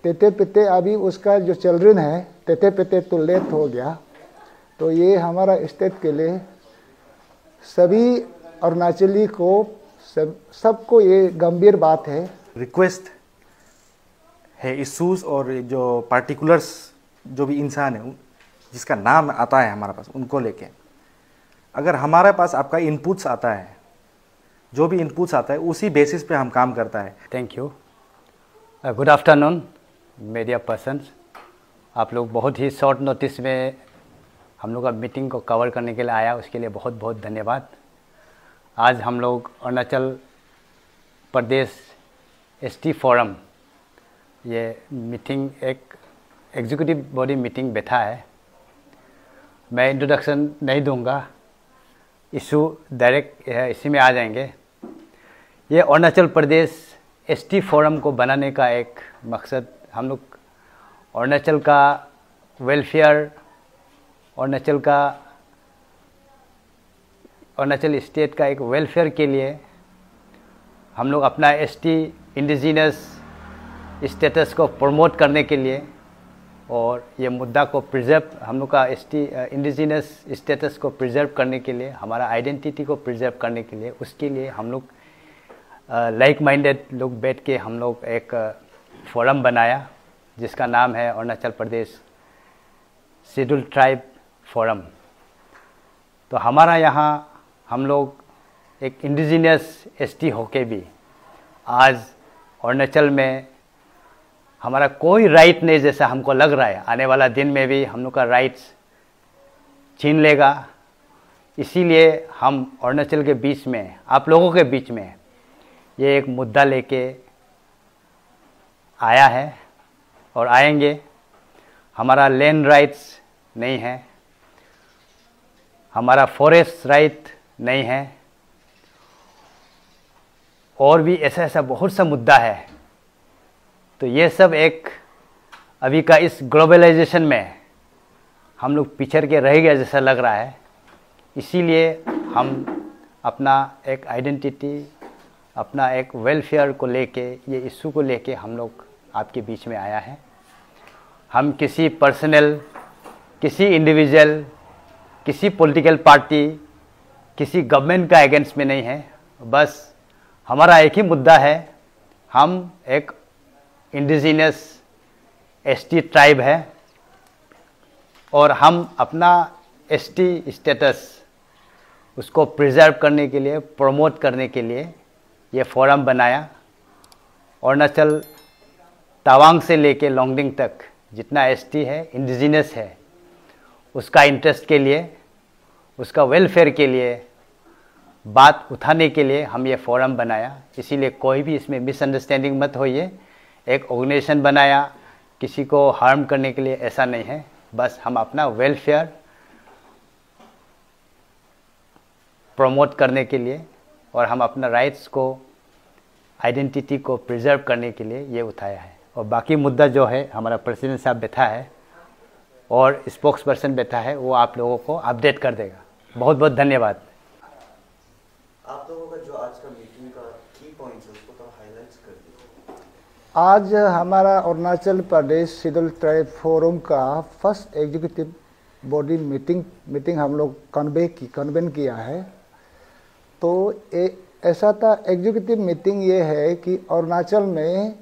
तेते पेते अभी उसका जो चिल्ड्रन है तेते पेते तो लेट हो गया। तो ये हमारा स्टेट के लिए सभी अरुणाचली को सबको ये गंभीर बात है। रिक्वेस्ट है इश्यूज और जो पार्टिकुलर्स जो भी इंसान है जिसका नाम आता है हमारे पास उनको लेके अगर हमारे पास आपका इनपुट्स आता है, जो भी इनपुट्स आता है उसी बेसिस पे हम काम करता है। Thank you. Good afternoon media persons. आप लोग बहुत ही शॉर्ट नोटिस में हम लोग का मीटिंग को कवर करने के लिए आया, उसके लिए बहुत बहुत धन्यवाद। आज हम लोग अरुणाचल प्रदेश एसटी फोरम ये मीटिंग एक एग्जीक्यूटिव बॉडी मीटिंग बैठा है। मैं इंट्रोडक्शन नहीं दूंगा, इशू डायरेक्ट इसी में आ जाएंगे। ये अरुणाचल प्रदेश एसटी फोरम को बनाने का एक मकसद, हम लोग अरुणाचल का वेलफेयर, अरुणाचल स्टेट का एक वेलफेयर के लिए हम लोग अपना एसटी इंडिजिनस स्टेटस को प्रमोट करने के लिए और ये मुद्दा को प्रिजर्व, हम लोग का एसटी इंडिजिनस स्टेटस को प्रिजर्व करने के लिए, हमारा आइडेंटिटी को प्रिजर्व करने के लिए, उसके लिए हम लोग लाइक माइंडेड लोग बैठ के हम लोग एक फोरम बनाया जिसका नाम है Arunachal Pradesh schedule tribe forum. तो हमारा यहाँ हम लोग एक इंडिजिनियस एसटी होके भी आज अरुणाचल में हमारा कोई राइट नहीं जैसा हमको लग रहा है। आने वाला दिन में भी हम लोग का राइट्स छीन लेगा। इसीलिए हम अरुणाचल के बीच में, आप लोगों के बीच में ये एक मुद्दा लेके आया है और आएंगे। हमारा लैंड राइट्स नहीं है, हमारा फॉरेस्ट राइट नहीं है, और भी ऐसा ऐसा बहुत सा मुद्दा है। तो ये सब एक अभी का इस ग्लोबलाइजेशन में हम लोग पिछड़ के रह गया जैसा लग रहा है। इसीलिए हम अपना एक आइडेंटिटी, अपना एक वेलफेयर को लेके, ये इशू को लेके हम लोग आपके बीच में आया है। हम किसी पर्सनल, किसी इंडिविजुअल, किसी पॉलिटिकल पार्टी, किसी गवर्नमेंट का अगेंस्ट में नहीं है। बस हमारा एक ही मुद्दा है, हम एक इंडिजिनस एसटी ट्राइब है और हम अपना एसटी स्टेटस उसको प्रिजर्व करने के लिए, प्रमोट करने के लिए ये फोरम बनाया। अरुणाचल तवांग से लेके लोंगडिंग तक जितना एसटी है, इंडिजिनस है, उसका इंटरेस्ट के लिए, उसका वेलफेयर के लिए बात उठाने के लिए हम ये फोरम बनाया। इसीलिए कोई भी इसमें मिसअंडरस्टैंडिंग मत होइए। एक ऑर्गेनाइजेशन बनाया किसी को हार्म करने के लिए, ऐसा नहीं है। बस हम अपना वेलफेयर प्रमोट करने के लिए और हम अपना राइट्स को, आइडेंटिटी को प्रिजर्व करने के लिए ये उठाया है। और बाकी मुद्दा जो है, हमारा प्रेसिडेंट साहब बैठा है और स्पोक्स पर्सन बैठा है, वो आप लोगों को अपडेट कर देगा। बहुत बहुत धन्यवाद। आप लोगों का जो आज का मीटिंग का की पॉइंट्स है उसको तो हाईलाइट्स कर दीजिए। आज हमारा Arunachal Pradesh schedule tribe forum का फर्स्ट एग्जीक्यूटिव बॉडी मीटिंग हम लोग कन्वेन किया है। तो ऐसा था, एग्जीक्यूटिव मीटिंग ये है कि अरुणाचल में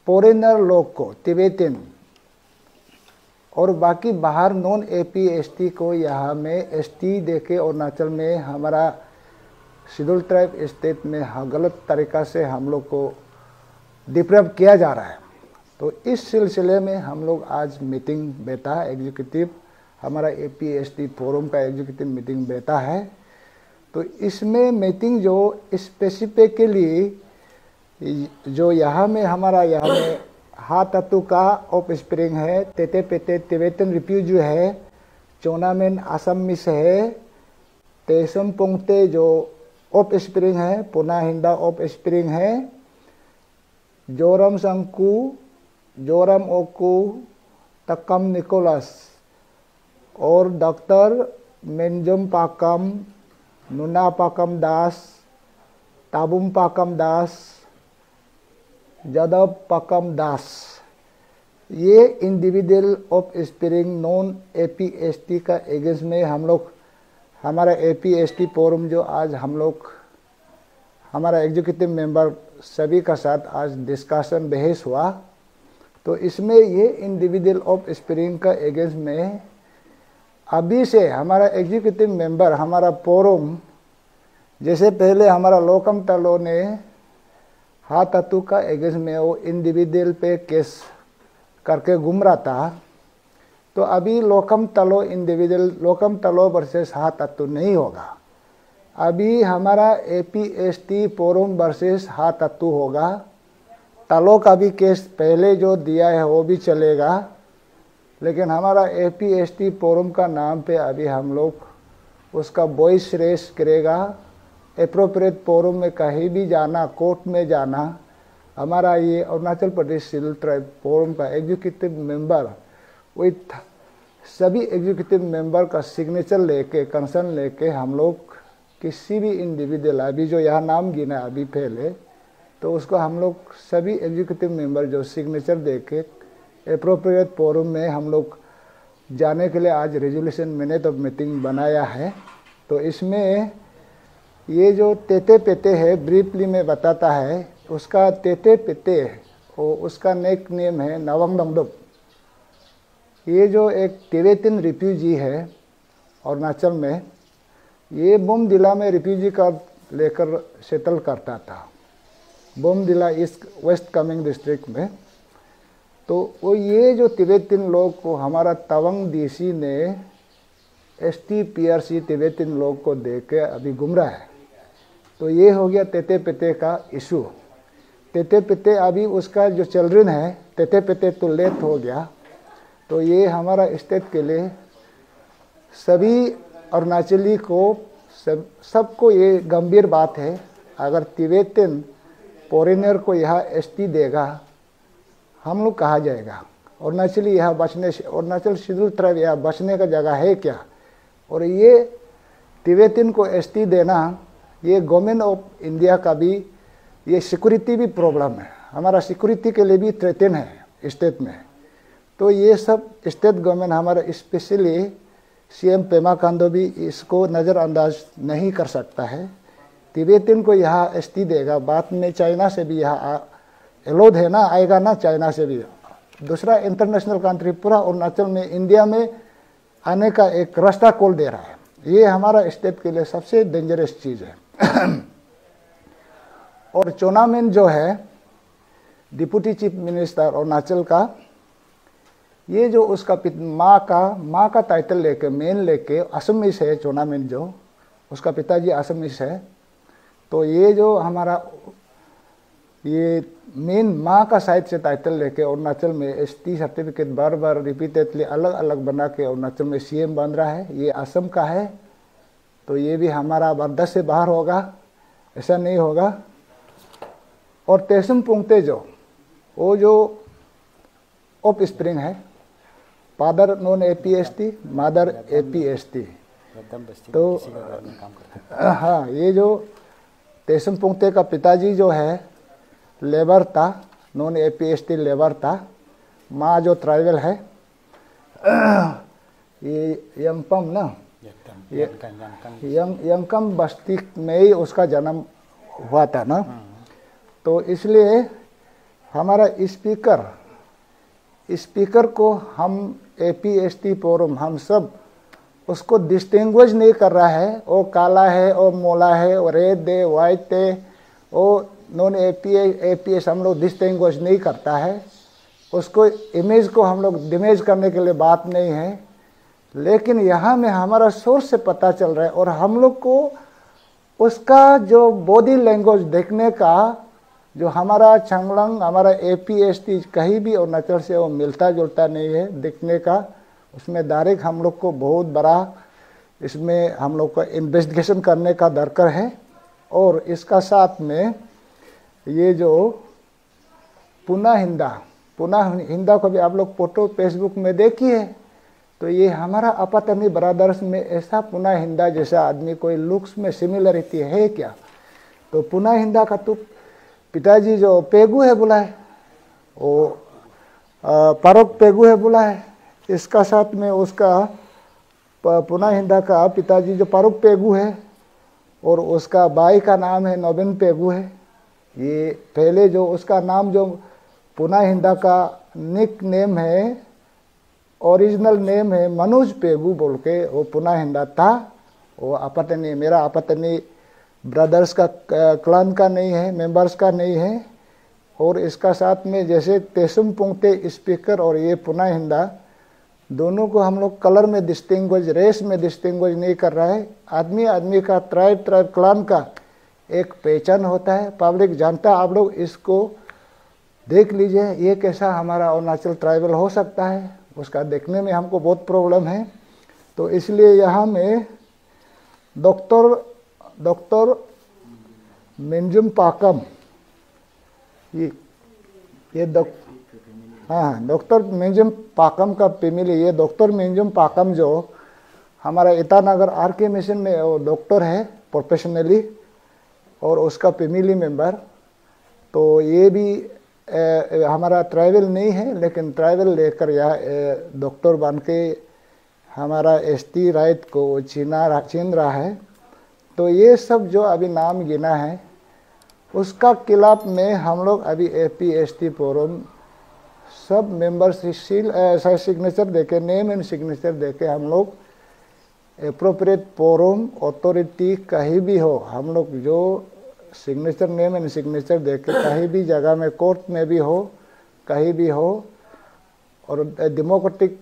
फॉरेनर लोग को, तिब्बतन और बाकी बाहर नॉन एपी एसटी को यहाँ में एसटी देके अरुणाचल में हमारा शेड्यूल ट्राइब स्टेट में गलत तरीक़ा से हम लोग को डिप्राइव किया जा रहा है। तो इस सिलसिले में हम लोग आज मीटिंग बैठा है, एग्जीक्यूटिव, हमारा एपी एसटी फोरम का एग्जीक्यूटिव मीटिंग बैठा है। तो इसमें मीटिंग जो स्पेसिफिकली जो यहाँ में हमारा यहाँ में हाथातू का ऑफ स्प्रिंग है, तेते पेते तिब्बतन रिफ्यूजी है, चोनामेन असमिस है, तेसम पोंगते जो ऑफ स्प्रिंग है, पुना हिंदा ऑफ स्प्रिंग है, जोरम संकू, जोरम ओकू, तकम निकोलस और डॉक्टर मेंजम पाकम, नुना पाकम दास, ताबुम पाकम दास, जादव पकम दास, ये individual of spring non APST का एगेंस्ट में हम लोग हमारा एपीएसटी फोरम जो आज हम लोग हमारा एग्जीक्यूटिव मेंबर सभी का साथ आज डिस्कशन बहस हुआ, तो इसमें ये इंडिविजुअल ऑफ स्प्रिंग का एगेंस्ट में अभी से हमारा एग्जीक्यूटिव मेंबर हमारा फोरम, जैसे पहले हमारा लोकम टलो ने हाथातू का एगेंस्ट में वो इंडिविजुअल पे केस करके घूम रहा था, तो अभी लोकम टलो इंडिविजुअल लोकम टलो वर्सेस हाथातू नहीं होगा। अभी हमारा एपीएसटी फोरम वर्सेस हाथातू होगा। टलो का भी केस पहले जो दिया है वो भी चलेगा, लेकिन हमारा एपीएसटी फोरम का नाम पे अभी हम लोग उसका वॉइस रेस करेगा। एप्रोप्रिएट फोरम में कहीं भी जाना, कोर्ट में जाना, हमारा ये Arunachal Pradesh civil tribe forum का एग्जीक्यूटिव मेंबर विथ सभी एग्जीक्यूटिव मेंबर का सिग्नेचर लेके कंसर्न लेके हम लोग किसी भी इंडिविजुअल अभी जो यहाँ नाम गिना अभी पहले, तो उसको हम लोग सभी एग्जीक्यूटिव मेंबर जो सिग्नेचर देके एप्रोप्रिएट फोरम में हम लोग जाने के लिए आज रेजोल्यूशन मिनट ऑफ मीटिंग बनाया है। तो इसमें ये जो तेते पेते है ब्रीफली में बताता है, उसका तेते पेते वो उसका नेक नेम है नवंग डंगडुप। ये जो एक तिब्बतन रिफ्यूजी है अरुणाचल में, ये बोमडिला में रिफ्यूजी का लेकर सेटल करता था, Bomdila east west Kameng district में। तो वो ये जो तिब्बतन लोग को हमारा तवंग डीसी ने STPRC तिब्बतन लोग को दे के अभी घूम रहा है। तो ये हो गया तेते पेते का इशू। तेते पेते अभी उसका जो चिल्ड्रन है, तेते पेते तो लेट हो गया। तो ये हमारा स्टेट के लिए सभी अरुणाचली को सबको ये गंभीर बात है। अगर तिब्बतन फॉरेनर को यहाँ ST देगा, हम लोग कहा जाएगा अरुणाचली यहाँ बचने से, अरुणाचल शेड्यूल ट्राइब यहाँ बचने का जगह है क्या? और ये तिब्बतन को ST देना, ये गवर्नमेंट ऑफ इंडिया का भी ये सिक्योरिटी भी प्रॉब्लम है, हमारा सिक्योरिटी के लिए भी थ्रेटन है स्टेट में। तो ये सब स्टेट गवर्नमेंट हमारा स्पेशली CM पेमा खांडू भी इसको नज़रअंदाज नहीं कर सकता है। तिब्बतन को यहाँ ST देगा, बाद में चाइना से भी यहाँ एलोड है ना, आएगा ना चाइना से भी। दूसरा इंटरनेशनल कंट्री पूरा अरुणाचल में इंडिया में आने का एक रास्ता खोल दे रहा है। ये हमारा स्टेट के लिए सबसे डेंजरस चीज़ है। और चोनामेन जो है डिप्टी चीफ मिनिस्टर अरुणाचल का, ये जो उसका माँ का टाइटल लेके मेन लेके असमीज है चोनामेन, जो उसका पिताजी असमीज है। तो ये जो हमारा ये मेन माँ का साइड से टाइटल लेके अरुणाचल में ST सर्टिफिकेट बार बार रिपीटेडली अलग अलग बना के अरुणाचल में CM बन रहा है। ये असम का है, तो ये भी हमारा बर्दाश्त से बाहर होगा, ऐसा नहीं होगा। और तेसम पुंगते जो वो जो ऑफ स्प्रिंग है, father non APST, mother APST। तो हाँ, ये जो तेसम पुंगते का पिताजी जो है लेबर था, नॉन APST लेबर था। माँ जो ट्राइबल है ये यंगपम ना, यंगकम बस्ती में ही उसका जन्म हुआ था ना। तो इसलिए हमारा स्पीकर को हम APST फोरम हम सब उसको डिस्टिंग्विश नहीं कर रहा है, वो काला है, वो मोला है, वो रेड है, वाइट है, वो नॉन APS हम लोग डिस्टिंग्विश नहीं करता है। उसको इमेज को हम लोग डिमेज करने के लिए बात नहीं है, लेकिन यहाँ में हमारा सोर्स से पता चल रहा है और हम लोग को उसका जो बॉडी लैंग्वेज देखने का, जो हमारा छंगलंग हमारा APST कहीं भी अरुणाचल से वो मिलता जुलता नहीं है दिखने का। उसमें डायरेक्ट हम लोग को बहुत बड़ा इसमें हम लोग को इन्वेस्टिगेशन करने का दरकार है। और इसका साथ में ये जो पुना हिंदा को भी आप लोग फोटो फेसबुक में देखिए, तो ये हमारा अपातमी ब्रदर्स में ऐसा पुना हिंदा जैसा आदमी कोई लुक्स में सिमिलरिटी है क्या? तो पुना हिंदा का तो पिताजी जो पेगू है बोला है, वो पारोक पेगू है बोला है। इसका साथ में उसका पुना हिंदा का पिताजी जो पारोक पेगू है और उसका भाई का नाम है नोबिन पेगू है। ये पहले जो उसका नाम जो पुना हिंदा का निक नेम है, ओरिजिनल नेम है मनोज पेगू बोल के, वो पुना हिंदा था। वो अपतनी, मेरा अपतनी ब्रदर्स का क्लान का नहीं है, मेंबर्स का नहीं है। और इसका साथ में जैसे तेसुम पुंगते स्पीकर और ये पुना हिंदा दोनों को हम लोग कलर में डिस्टिंग्विश, रेस में डिस्टिंग्विश नहीं कर रहा है। आदमी आदमी का, ट्राइब क्लान का एक पहचान होता है, पब्लिक जानता है। आप लोग इसको देख लीजिए, ये कैसा हमारा अरुणाचल ट्राइबल हो सकता है, उसका देखने में हमको बहुत प्रॉब्लम है। तो इसलिए यहाँ में डॉक्टर मिंजुम पाकम, ये डॉक्टर मिंजुम पाकम का फैमिली, ये डॉक्टर मिंजुम पाकम जो हमारा ईटानगर RK मिशन में वो डॉक्टर है प्रोफेशनली, और उसका फैमिली मेंबर। तो ये भी हमारा ट्राइबल नहीं है, लेकिन ट्राइबल लेकर यहाँ डॉक्टर बन के हमारा ST राइट को छीन रहा है। तो ये सब जो अभी नाम गिना है उसका खिलाफ में हम लोग अभी APST फोरम सब मेंबर्स सिग्नेचर देके, नेम एंड सिग्नेचर देके हम लोग एप्रोप्रिएट फोरम अथॉरिटी कहीं भी हो, हम लोग जो सिग्नेचर, नेम एंड सिग्नेचर देके कहीं भी जगह में, कोर्ट में भी हो, कहीं भी हो, और डेमोक्रेटिक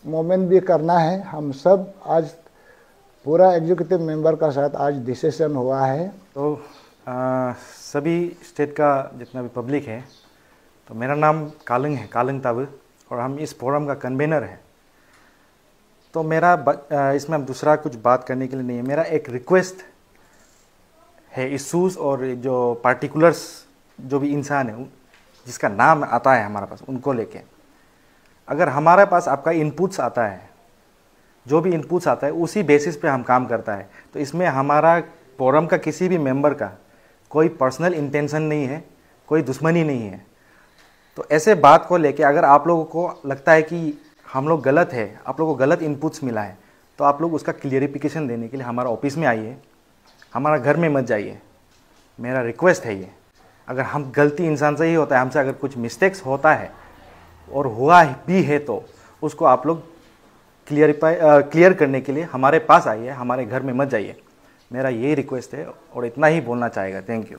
मूवमेंट भी करना है। हम सब आज पूरा एग्जीक्यूटिव मेंबर का साथ आज डिसीजन हुआ है। तो सभी स्टेट का जितना भी पब्लिक है, तो मेरा नाम कालंग है, कालंग ताब, और हम इस फोरम का कन्वेनर है। तो मेरा इसमें दूसरा कुछ बात करने के लिए नहीं है, मेरा एक रिक्वेस्ट है इशूज़ और जो पार्टिकुलर्स जो भी इंसान है जिसका नाम आता है हमारे पास, उनको लेके अगर हमारे पास आपका इनपुट्स आता है, जो भी इनपुट्स आता है उसी बेसिस पे हम काम करता है। तो इसमें हमारा फोरम का किसी भी मेंबर का कोई पर्सनल इंटेंशन नहीं है, कोई दुश्मनी नहीं है। तो ऐसे बात को लेके अगर आप लोगों को लगता है कि हम लोग गलत है, आप लोगों को गलत इनपुट्स मिला है, तो आप लोग उसका क्लियरिफिकेशन देने के लिए हमारा ऑफिस में आइए, हमारा घर में मत जाइए। मेरा रिक्वेस्ट है ये। अगर हम गलती इंसान से ही होता है, हमसे अगर कुछ मिस्टेक्स होता है और हुआ भी है, तो उसको आप लोग क्लियर करने के लिए हमारे पास आइए, हमारे घर में मत जाइए। मेरा यही रिक्वेस्ट है और इतना ही बोलना चाहेगा। Thank you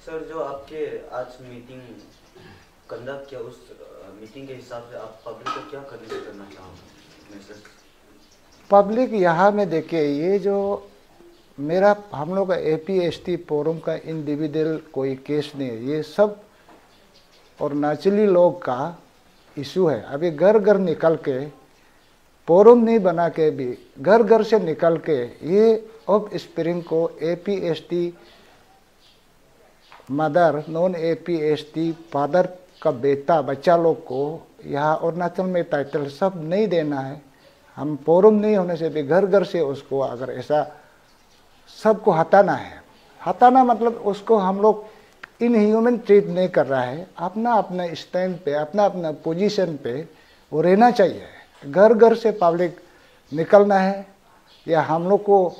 sir. जो आपके आज मीटिंग कंडक्ट किया, उस मीटिंग के हिसाब से आप पब्लिक को क्या करने करना चाहोगे? पब्लिक यहाँ में देखिए, ये जो मेरा हम लोग का APST फोरम का इंडिविजुअल कोई केस नहीं है, ये सब और नाचली लोग का इशू है। अभी घर घर निकल के, फोरम नहीं बना के भी घर घर से निकल के ये ऑफ स्प्रिंग को APST mother, non APST father का बेटा, बच्चा लोग को यहाँ अरुणाचल में टाइटल सब नहीं देना है। हम फोरम नहीं होने से भी घर घर से उसको अगर ऐसा सबको हटाना है, हटाना मतलब उसको हम लोग इनह्यूमन ट्रीट नहीं कर रहा है, अपना अपना स्टैंड पे, अपना अपना पोजीशन पे वो रहना चाहिए। घर घर से पब्लिक निकलना है या हम लोग को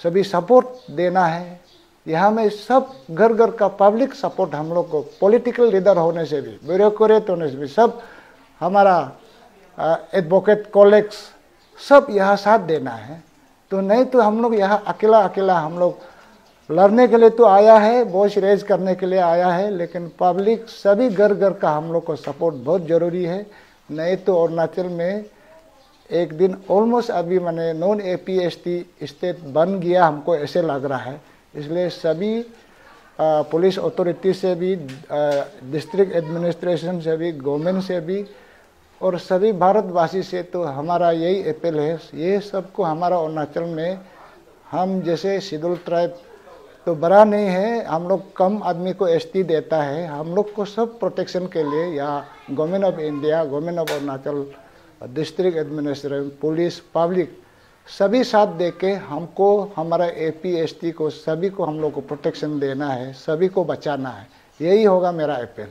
सभी सपोर्ट देना है। यहाँ में सब घर घर का पब्लिक सपोर्ट हम लोग को, पॉलिटिकल लीडर होने से भी, ब्यूरोक्रेट होने से भी, सब हमारा एडवोकेट कॉलेग्स सब यहाँ साथ देना है। तो नहीं तो हम लोग यहाँ अकेला अकेला हम लोग लड़ने के लिए तो आया है, वॉइस रेज करने के लिए आया है, लेकिन पब्लिक सभी घर घर का हम लोग को सपोर्ट बहुत ज़रूरी है। नहीं तो अरुणाचल में एक दिन ऑलमोस्ट अभी मैंने नॉन APST स्टेट बन गया, हमको ऐसे लग रहा है। इसलिए सभी पुलिस अथॉरिटी से भी, डिस्ट्रिक्ट एडमिनिस्ट्रेशन से भी, गवर्नमेंट से भी और सभी भारतवासी से तो हमारा यही अपील है, ये सबको हमारा अरुणाचल में, हम जैसे शेड्यूल ट्राइब तो बड़ा नहीं है, हम लोग कम आदमी को ST देता है, हम लोग को सब प्रोटेक्शन के लिए या government of India, government of Arunachal, district administration, police, public सभी साथ दे के हमको हमारा APST को सभी को हम लोग को प्रोटेक्शन देना है, सभी को बचाना है। यही होगा मेरा अपील।